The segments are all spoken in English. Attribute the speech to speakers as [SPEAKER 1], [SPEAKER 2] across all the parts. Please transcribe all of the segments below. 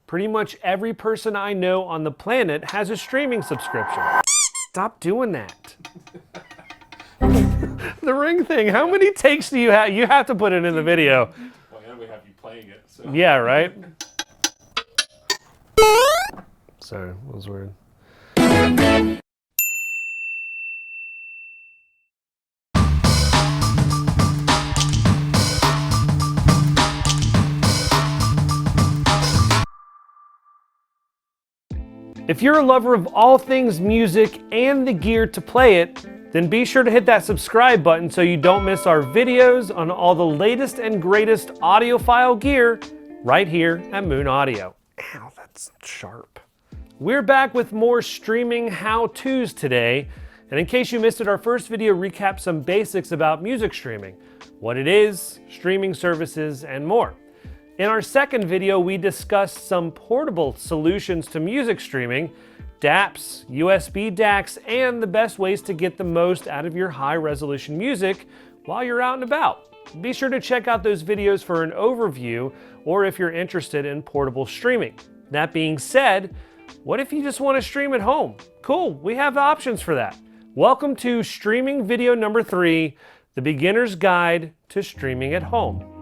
[SPEAKER 1] Pretty much every person I know on the planet has a streaming subscription. Stop doing that. The ring thing, how many takes do you have? You have to put it in the video.
[SPEAKER 2] Well, and we have you playing it. So.
[SPEAKER 1] Yeah, right? Sorry, that was weird. If you're a lover of all things music and the gear to play it, then be sure to hit that subscribe button so you don't miss our videos on all the latest and greatest audiophile gear right here at Moon Audio. Ow, that's sharp. We're back with more streaming how-tos today, and in case you missed it, our first video recapped some basics about music streaming, what it is, streaming services, and more. In our second video, we discussed some portable solutions to music streaming, DAPs, USB DACs, and the best ways to get the most out of your high-resolution music while you're out and about. Be sure to check out those videos for an overview or if you're interested in portable streaming. That being said, what if you just want to stream at home? Cool, we have options for that. Welcome to streaming video number 3, the beginner's guide to streaming at home.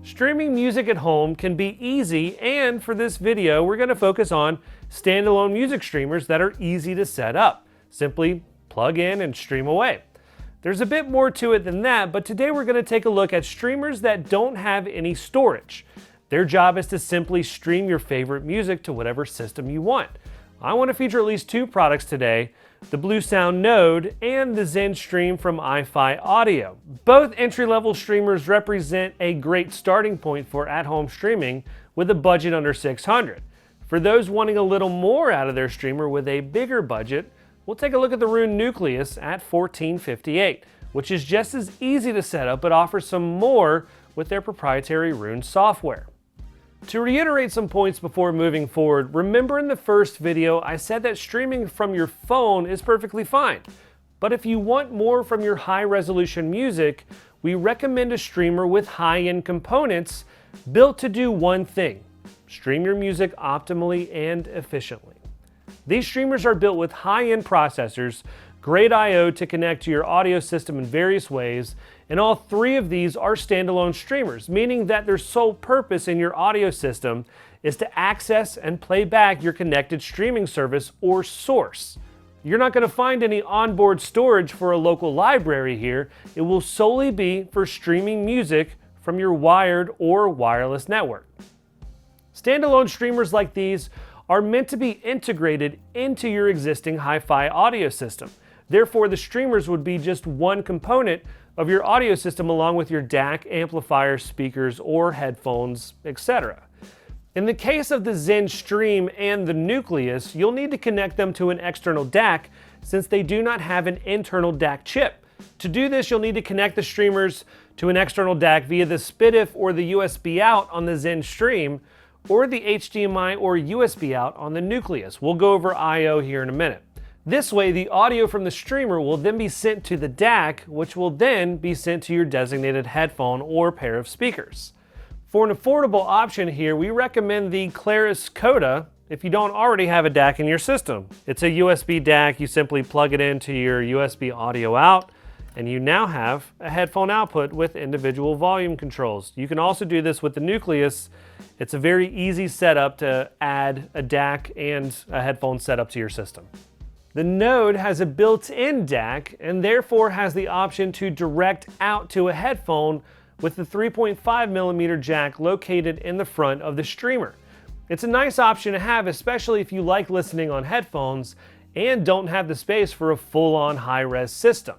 [SPEAKER 1] Streaming music at home can be easy, and for this video, we're going to focus on standalone music streamers that are easy to set up. Simply plug in and stream away. There's a bit more to it than that, but today we're going to take a look at streamers that don't have any storage. Their job is to simply stream your favorite music to whatever system you want. I want to feature at least 2 products today, the Bluesound Node and the ZenStream from iFi Audio. Both entry-level streamers represent a great starting point for at-home streaming with a budget under $600. For those wanting a little more out of their streamer with a bigger budget, we'll take a look at the Roon Nucleus at $1,458, which is just as easy to set up but offers some more with their proprietary Roon software. To reiterate some points before moving forward, remember in the first video I said that streaming from your phone is perfectly fine. But if you want more from your high-resolution music, we recommend a streamer with high-end components built to do one thing: stream your music optimally and efficiently. These streamers are built with high-end processors, great I/O to connect to your audio system in various ways, and all 3 of these are standalone streamers, meaning that their sole purpose in your audio system is to access and play back your connected streaming service or source. You're not going to find any onboard storage for a local library here. It will solely be for streaming music from your wired or wireless network. Standalone streamers like these are meant to be integrated into your existing hi-fi audio system. Therefore, the streamers would be just one component of your audio system along with your DAC, amplifier, speakers, or headphones, etc. In the case of the ZenStream and the Nucleus, you'll need to connect them to an external DAC since they do not have an internal DAC chip. To do this, you'll need to connect the streamers to an external DAC via the SPDIF or the USB out on the ZenStream, or the HDMI or USB out on the Nucleus. We'll go over I/O here in a minute. This way, the audio from the streamer will then be sent to the DAC, which will then be sent to your designated headphone or pair of speakers. For an affordable option here, we recommend the Claris Coda if you don't already have a DAC in your system. It's a USB DAC, you simply plug it into your USB audio out, and you now have a headphone output with individual volume controls. You can also do this with the Nucleus. It's a very easy setup to add a DAC and a headphone setup to your system. The Node has a built-in DAC and therefore has the option to direct out to a headphone with the 3.5mm jack located in the front of the streamer. It's a nice option to have, especially if you like listening on headphones and don't have the space for a full-on high-res system.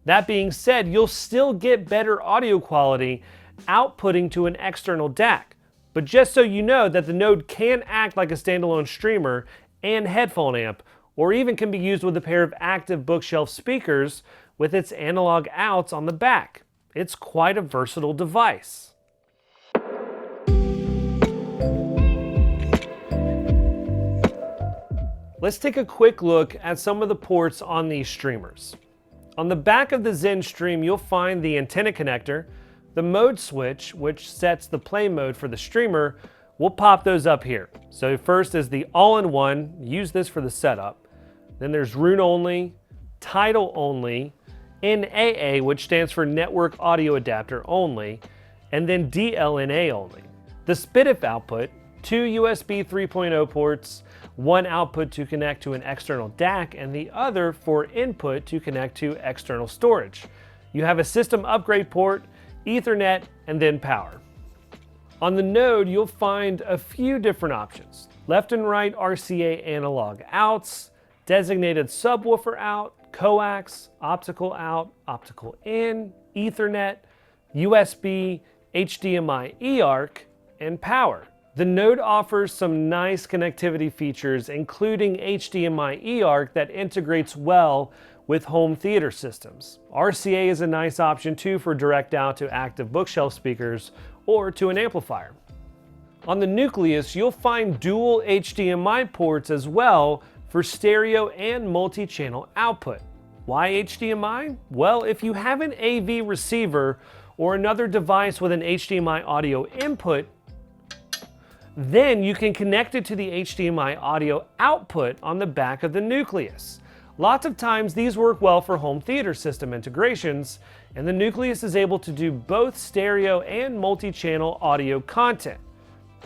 [SPEAKER 1] That being said, you'll still get better audio quality outputting to an external DAC. But just so you know that the Node can act like a standalone streamer and headphone amp, or even can be used with a pair of active bookshelf speakers with its analog outs on the back. It's quite a versatile device. Let's take a quick look at some of the ports on these streamers. On the back of the ZenStream, you'll find the antenna connector, the mode switch, which sets the play mode for the streamer. We'll pop those up here. So first is the all-in-one, use this for the setup. Then there's Roon only, Tidal only, NAA, which stands for Network Audio Adapter only, and then DLNA only. The SPDIF output, 2 USB 3.0 ports, one output to connect to an external DAC, and the other for input to connect to external storage. You have a system upgrade port, Ethernet, and then power. On the node, you'll find a few different options. Left and right RCA analog outs, designated subwoofer out, coax, optical out, optical in, Ethernet, USB, HDMI eARC, and power. The node offers some nice connectivity features, including HDMI eARC that integrates well with home theater systems. RCA is a nice option too for direct out to active bookshelf speakers or to an amplifier. On the Nucleus, you'll find dual HDMI ports as well for stereo and multi-channel output. Why HDMI? Well, if you have an AV receiver or another device with an HDMI audio input, then you can connect it to the HDMI audio output on the back of the Nucleus. Lots of times these work well for home theater system integrations, and the Nucleus is able to do both stereo and multi-channel audio content.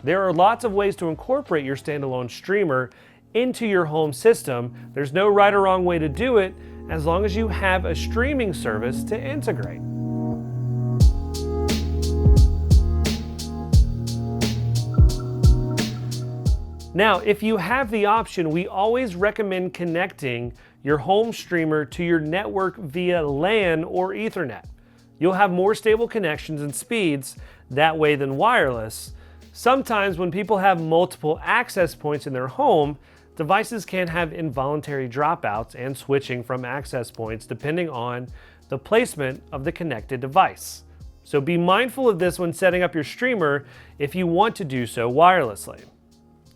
[SPEAKER 1] There are lots of ways to incorporate your standalone streamer into your home system. There's no right or wrong way to do it as long as you have a streaming service to integrate. Now, if you have the option, we always recommend connecting your home streamer to your network via LAN or Ethernet. You'll have more stable connections and speeds that way than wireless. Sometimes when people have multiple access points in their home, devices can have involuntary dropouts and switching from access points depending on the placement of the connected device. So be mindful of this when setting up your streamer if you want to do so wirelessly.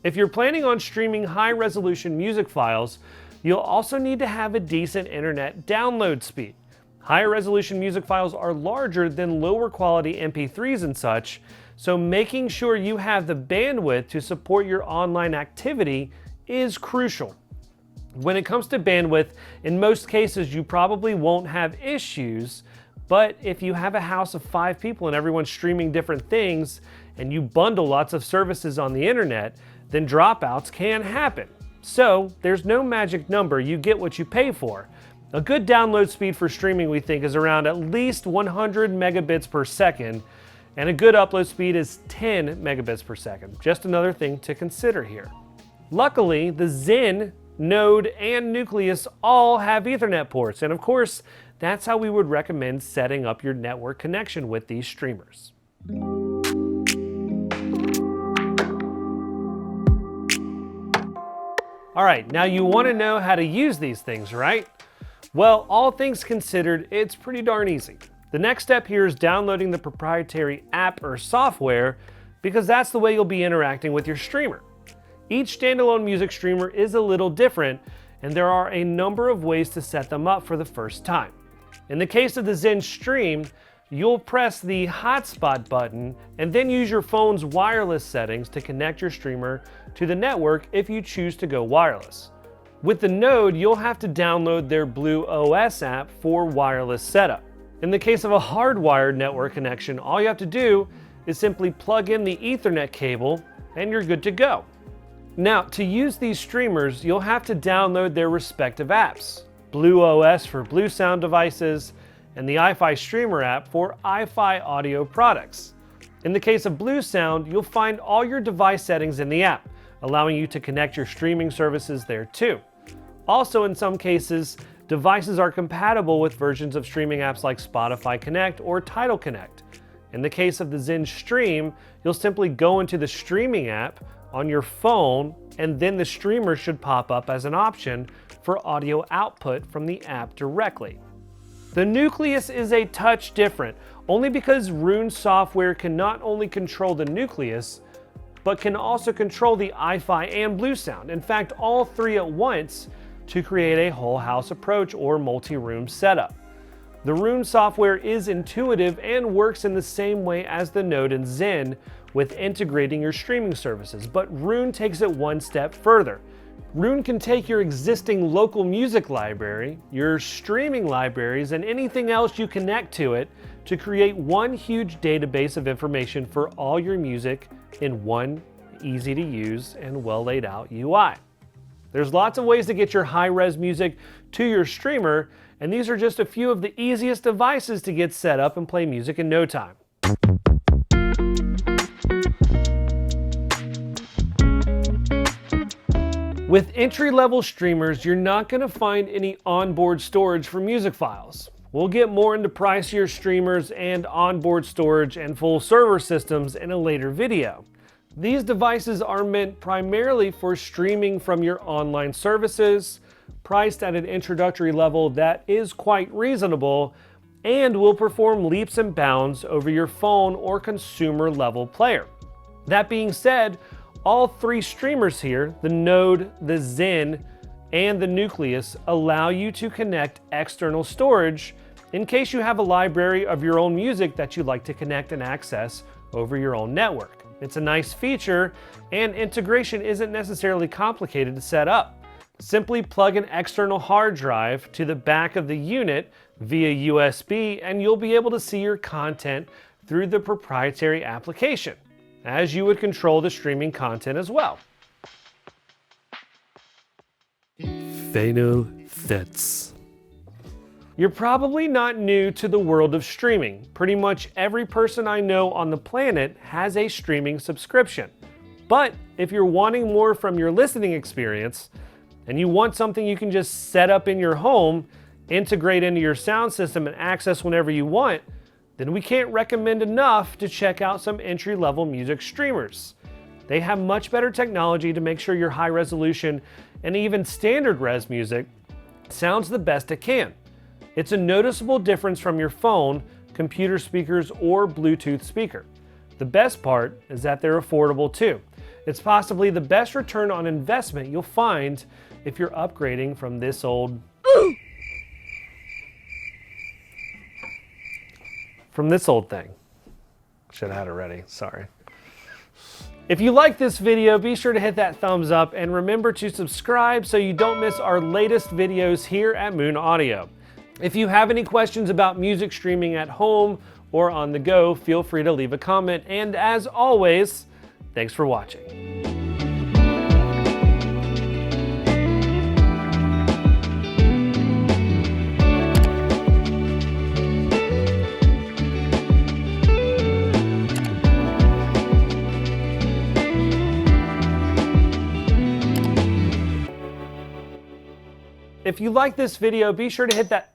[SPEAKER 1] If you're planning on streaming high-resolution music files, you'll also need to have a decent internet download speed. Higher resolution music files are larger than lower quality MP3s and such, so making sure you have the bandwidth to support your online activity is crucial. When it comes to bandwidth, in most cases you probably won't have issues, but if you have a house of 5 people and everyone's streaming different things and you bundle lots of services on the internet, then dropouts can happen. So there's no magic number, you get what you pay for. A good download speed for streaming, we think, is around at least 100 megabits per second, and a good upload speed is 10 megabits per second. Just another thing to consider here. Luckily, the Zen, Node, and Nucleus all have Ethernet ports, and of course, that's how we would recommend setting up your network connection with these streamers. All right, now you want to know how to use these things, right? Well, all things considered, it's pretty darn easy. The next step here is downloading the proprietary app or software because that's the way you'll be interacting with your streamer. Each standalone music streamer is a little different, and there are a number of ways to set them up for the first time. In the case of the ZenStream, you'll press the hotspot button and then use your phone's wireless settings to connect your streamer to the network if you choose to go wireless. With the Node, you'll have to download their BlueOS app for wireless setup. In the case of a hardwired network connection, all you have to do is simply plug in the Ethernet cable and you're good to go. Now, to use these streamers, you'll have to download their respective apps. BlueOS for Bluesound devices, and the iFi Streamer app for iFi audio products. In the case of Bluesound, you'll find all your device settings in the app, allowing you to connect your streaming services there too. Also, in some cases, devices are compatible with versions of streaming apps like Spotify Connect or Tidal Connect. In the case of the ZenStream, you'll simply go into the streaming app on your phone, and then the streamer should pop up as an option for audio output from the app directly. The Nucleus is a touch different, only because Roon software can not only control the Nucleus, but can also control the iFi and Bluesound. In fact, all three at once to create a whole house approach or multi-room setup. The Roon software is intuitive and works in the same way as the Node and Zen with integrating your streaming services, but Roon takes it one step further. Roon can take your existing local music library, your streaming libraries, and anything else you connect to it to create one huge database of information for all your music in one easy to use and well laid out UI. There's lots of ways to get your high-res music to your streamer, and these are just a few of the easiest devices to get set up and play music in no time. With entry-level streamers, you're not going to find any onboard storage for music files. We'll get more into pricier streamers and onboard storage and full server systems in a later video. These devices are meant primarily for streaming from your online services, priced at an introductory level that is quite reasonable, and will perform leaps and bounds over your phone or consumer level player. That being said, all three streamers here, the Node, the Zen, and the Nucleus, allow you to connect external storage in case you have a library of your own music that you'd like to connect and access over your own network. It's a nice feature, and integration isn't necessarily complicated to set up. Simply plug an external hard drive to the back of the unit via USB, and you'll be able to see your content through the proprietary application, as you would control the streaming content as well. Final thoughts. You're probably not new to the world of streaming. Pretty much every person I know on the planet has a streaming subscription. But if you're wanting more from your listening experience, and you want something you can just set up in your home, integrate into your sound system, and access whenever you want, then we can't recommend enough to check out some entry-level music streamers. They have much better technology to make sure your high resolution and even standard res music sounds the best it can. It's a noticeable difference from your phone, computer speakers, or Bluetooth speaker. The best part is that they're affordable too. It's possibly the best return on investment you'll find if you're upgrading from this old thing. Should have had it ready, sorry. If you like this video, be sure to hit that thumbs up and remember to subscribe so you don't miss our latest videos here at Moon Audio. If you have any questions about music streaming at home or on the go, feel free to leave a comment. And as always, thanks for watching. If you like this video, be sure to hit that